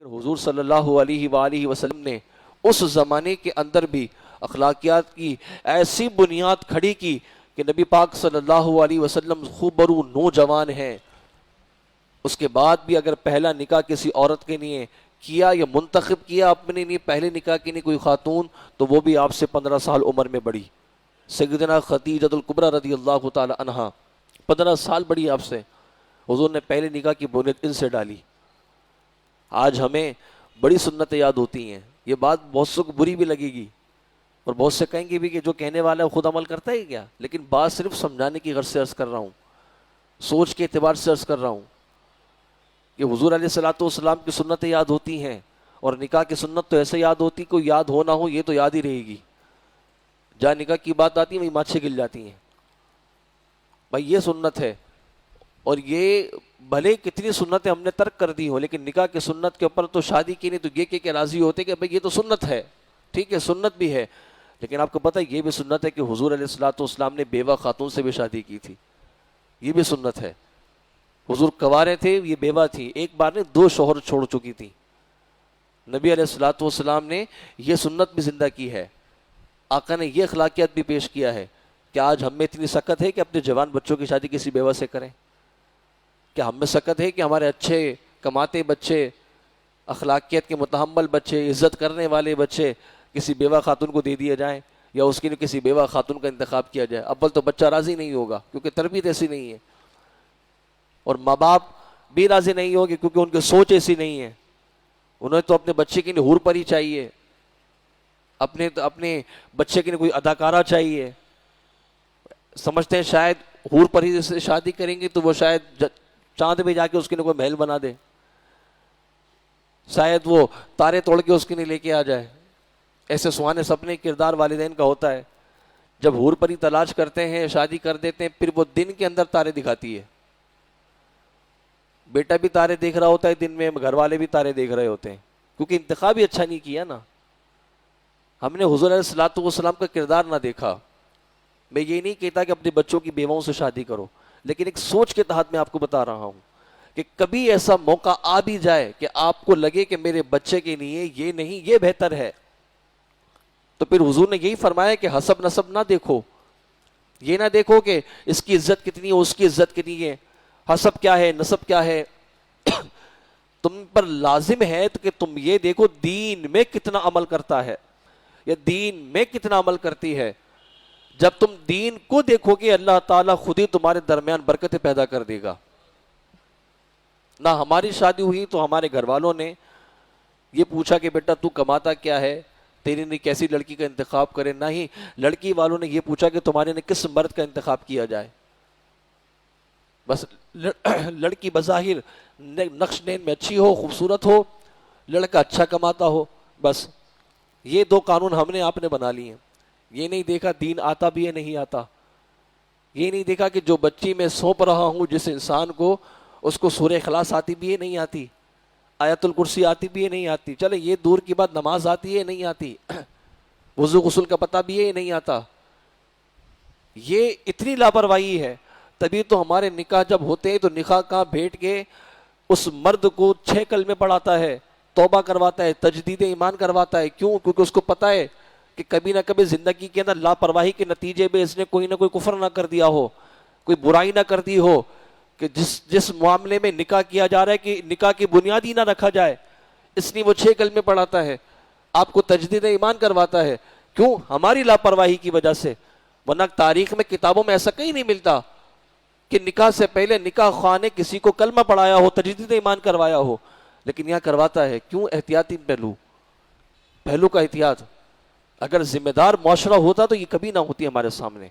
حضور صلی اللہ علیہ وآلہ وسلم نے اس زمانے کے اندر بھی اخلاقیات کی ایسی بنیاد کھڑی کی کہ نبی پاک صلی اللہ علیہ وسلم خوبرو نوجوان ہیں، اس کے بعد بھی اگر پہلا نکاح کسی عورت کے لیے کیا یا منتخب کیا اپنے لیے پہلے نکاح کے لیے کوئی خاتون، تو وہ بھی آپ سے 15 سال عمر میں بڑی، سیدنا خدیجہ الکبریٰ رضی اللہ تعالی عنہا 15 سال بڑی آپ سے، حضور نے پہلے نکاح کی بنیاد ان سے ڈالی۔ آج ہمیں بڑی سنتیں یاد ہوتی ہیں، یہ بات بہت سے کو بری بھی لگے گی اور بہت سے کہیں گے بھی کہ جو کہنے والا ہے خود عمل کرتا ہے کیا، لیکن بات صرف سمجھانے کی غرض سے عرض کر رہا ہوں، سوچ کے اعتبار سے عرض کر رہا ہوں کہ حضور علیہ الصلوۃ والسلام کی سنتیں یاد ہوتی ہیں، اور نکاح کی سنت تو ایسے یاد ہوتی، کوئی یاد ہو نہ ہو یہ تو یاد ہی رہے گی، جہاں نکاح کی بات آتی ہے وہیں ماچھیں گل جاتی ہیں۔ بھائی یہ سنت ہے، اور یہ بھلے کتنی سنتیں ہم نے ترک کر دی ہوں، لیکن نکاح کی سنت کے اوپر تو شادی کی نہیں تو یہ کہ راضی ہوتے کہ بھائی یہ تو سنت ہے، ٹھیک ہے سنت بھی ہے، لیکن آپ کو پتہ ہے یہ بھی سنت ہے کہ حضور علیہ الصلوۃ والسلام نے بیوہ خاتون سے بھی شادی کی تھی، یہ بھی سنت ہے۔ حضور کنوارے تھے، یہ بیوہ تھی، ایک بار نے 2 شوہر چھوڑ چکی تھی، نبی علیہ الصلوۃ والسلام نے یہ سنت بھی زندہ کی ہے، آقا نے یہ اخلاقیات بھی پیش کیا ہے کہ آج ہم میں اتنی سخت ہے کہ اپنے جوان بچوں کی شادی کسی بیوہ سے کریں؟ کیا ہم میں سخت ہے کہ ہمارے اچھے کماتے بچے، اخلاقیات کے متحمل بچے، عزت کرنے والے بچے کسی بیوہ خاتون کو دے دیے جائیں، یا اس کے لیے کسی بیوہ خاتون کا انتخاب کیا جائے؟ اول تو بچہ راضی نہیں ہوگا کیونکہ تربیت ایسی نہیں ہے، اور ماں باپ بھی راضی نہیں ہوگے کیونکہ ان کی سوچ ایسی نہیں ہے، انہیں تو اپنے بچے کے لیے حور پری چاہیے، اپنے بچے کے لیے کوئی اداکارہ چاہیے، سمجھتے ہیں شاید حور پری سے شادی کریں گے تو وہ شاید چاند پہ جا کے اس کے لیے کوئی محل بنا دے، شاید وہ تارے توڑ کے اس کے لیے لے کے آ جائے۔ ایسے سہانے سپنے کردار والدین کا ہوتا ہے، جب حور پری تلاش کرتے ہیں شادی کر دیتے ہیں، پھر وہ دن کے اندر تارے دکھاتی ہے، بیٹا بھی تارے دیکھ رہا ہوتا ہے دن میں، گھر والے بھی تارے دیکھ رہے ہوتے ہیں، کیونکہ انتخاب ہی اچھا نہیں کیا نا، ہم نے حضور علیہ الصلوۃ والسلام کا کردار نہ دیکھا۔ میں یہ نہیں کہتا کہ اپنے بچوں کی بیواؤں سے شادی کرو، لیکن ایک سوچ کے تحت میں آپ کو بتا رہا ہوں کہ کبھی ایسا موقع آ بھی جائے کہ آپ کو لگے کہ میرے بچے کے لیے یہ نہیں یہ بہتر ہے، تو پھر حضور نے یہی فرمایا کہ حسب نسب نہ دیکھو، یہ نہ دیکھو کہ اس کی عزت کتنی ہے اس کی عزت کتنی ہے، حسب کیا ہے نسب کیا ہے، تم پر لازم ہے کہ تم یہ دیکھو دین میں کتنا عمل کرتا ہے یا دین میں کتنا عمل کرتی ہے۔ جب تم دین کو دیکھو گے اللہ تعالیٰ خود ہی تمہارے درمیان برکتیں پیدا کر دے گا۔ نہ ہماری شادی ہوئی تو ہمارے گھر والوں نے یہ پوچھا کہ بیٹا تو کماتا کیا ہے، تیرے نے کیسی لڑکی کا انتخاب کرے، نہ ہی لڑکی والوں نے یہ پوچھا کہ تمہارے نے کس مرد کا انتخاب کیا جائے۔ بس لڑکی بظاہر نقش نین میں اچھی ہو، خوبصورت ہو، لڑکا اچھا کماتا ہو، بس یہ 2 قانون ہم نے آپ نے بنا لیے ہیں۔ یہ نہیں دیکھا دین آتا بھی ہے نہیں آتا، یہ نہیں دیکھا کہ جو بچی میں سونپ رہا ہوں جس انسان کو، اس کو سورہ اخلاص آتی بھی ہے نہیں آتی، آیت الکرسی آتی بھی ہے نہیں آتی، چلے یہ دور کی بات نماز آتی ہے نہیں آتی، وضو غسل کا پتہ بھی ہے نہیں آتا، یہ اتنی لاپرواہی ہے۔ تبھی تو ہمارے نکاح جب ہوتے ہیں تو نکاح کہاں بیٹھ کے اس مرد کو 6 کلمے پڑھاتا ہے، توبہ کرواتا ہے، تجدید ایمان کرواتا ہے، کیوں؟ کیونکہ اس کو پتہ ہے کہ کبھی نہ کبھی زندگی کے اندر لاپرواہی کے نتیجے میں اس نے کوئی نہ کوئی کفر نہ کر دیا ہو، کوئی برائی نہ کر دی ہو، کہ جس معاملے میں نکاح کیا جا رہا ہے کہ نکاح کی بنیاد ہی نہ رکھا جائے، اس لیے وہ 6 کلمے پڑھاتا ہے، آپ کو تجدید ایمان کرواتا ہے، کیوں؟ ہماری لاپرواہی کی وجہ سے۔ ورنہ تاریخ میں کتابوں میں ایسا کہیں نہیں ملتا کہ نکاح سے پہلے نکاح خواہ نے کسی کو کلمہ پڑھایا ہو، تجدید ایمان کروایا ہو، لیکن یہاں کرواتا ہے، کیوں؟ احتیاطی پہلو کا احتیاط۔ اگر ذمہ دار معاشرہ ہوتا تو یہ کبھی نہ ہوتی ہمارے سامنے۔